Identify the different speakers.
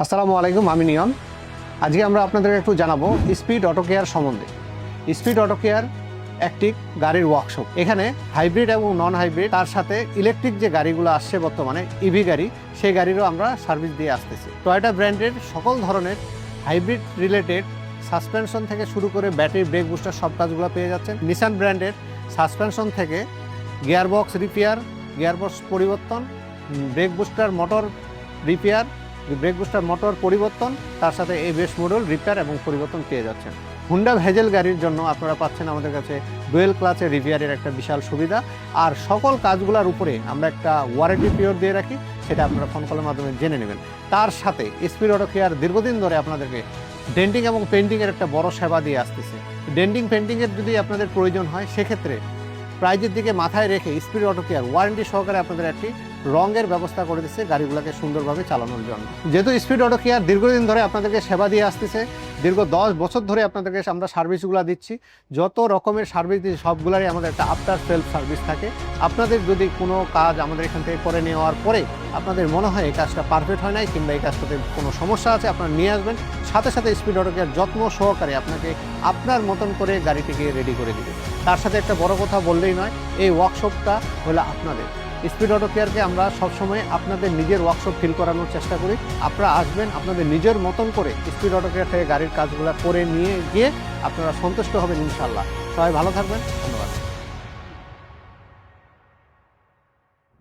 Speaker 1: আসসালামু আলাইকুম, আমি নিয়ন। আজকে আমরা আপনাদেরকে একটু জানাবো স্পিড অটো কেয়ার সম্বন্ধে। স্পিড অটো কেয়ার একটি গাড়ির ওয়ার্কশপ। এখানে হাইব্রিড এবং নন হাইব্রিড, তার সাথে ইলেকট্রিক যে গাড়িগুলো আসছে বর্তমানে ইভি গাড়ি, সেই গাড়িরও আমরা সার্ভিস দিয়ে আসতেছি। টয়োটা ব্র্যান্ডের সকল ধরনের হাইব্রিড রিলেটেড সাসপেনশন থেকে শুরু করে ব্যাটারি, ব্রেক বুস্টার সব কাজগুলো পেয়ে যাচ্ছেন। নিসান ব্র্যান্ডের সাসপেনশন থেকে গিয়ারবক্স রিপেয়ার, গিয়ারবক্স পরিবর্তন, brake booster motor repair, brake booster motor পরিবর্তন, তার সাথে এবিএস মডেল রিপেয়ার এবং পরিবর্তন পেয়ে যাচ্ছেন। হুন্ডা ভেজেল গাড়ির জন্য আপনারা পাচ্ছেন আমাদের কাছে ডুয়েল ক্লাচে রিপেয়ারের একটা বিশাল সুবিধা। আর সকল কাজগুলোর উপরে আমরা একটা ওয়ারেন্টি পিরিয়ড দিয়ে রাখি, সেটা আপনারা ফোন কলের মাধ্যমে জেনে নেবেন। তার সাথে স্পিড অটো কেয়ার দীর্ঘদিন ধরে আপনাদেরকে ডেন্টিং এবং পেন্টিংয়ের একটা বড় সেবা দিয়ে আসতেছে। ডেন্টিং পেন্টিংয়ের যদি আপনাদের প্রয়োজন হয়, সেক্ষেত্রে প্রাইজের দিকে মাথায় রেখে স্পিড অটো কেয়ার ওয়ারেন্টি সহকারে আপনাদের একটি রঙের ব্যবস্থা করে দিচ্ছে গাড়িগুলোকে সুন্দরভাবে চালানোর জন্য। যেহেতু স্পিড অটো কেয়ার দীর্ঘদিন ধরে আপনাদেরকে সেবা দিয়ে আসতেছে, দীর্ঘ 10 বছর ধরে আপনাদেরকে আমরা সার্ভিসগুলো দিচ্ছি। যত রকমের সার্ভিস দিচ্ছি সবগুলোরই আমাদের একটা আফটার সেলফ সার্ভিস থাকে। আপনাদের যদি কোনো কাজ আমাদের এখান থেকে করে নেওয়ার পরে আপনাদের মনে হয় এই কাজটা পারফেক্ট হয় নাই, কিংবা এই কাজটাতে কোনো সমস্যা আছে, আপনারা নিয়ে আসবেন। সাথে সাথে স্পিড অটো কেয়ার যত্ন সহকারে আপনাকে আপনার মতন করে গাড়িটিকে রেডি করে দিবে। তার সাথে একটা বড় কথা বললেই নয়, এই ওয়ার্কশপটা হলো আপনাদের। স্পিড অটো কেয়ারকে আমরা সবসময় আপনাদের নিজের ওয়ার্কশপ ফিল করানোর চেষ্টা করি। আপনারা আসবেন, আপনাদের নিজের মতন করে স্পিড অটো কেয়ার থেকে গাড়ির কাজগুলো করে নিয়ে গিয়ে আপনারা সন্তুষ্ট হবেন ইনশাল্লাহ। সবাই ভালো থাকবেন।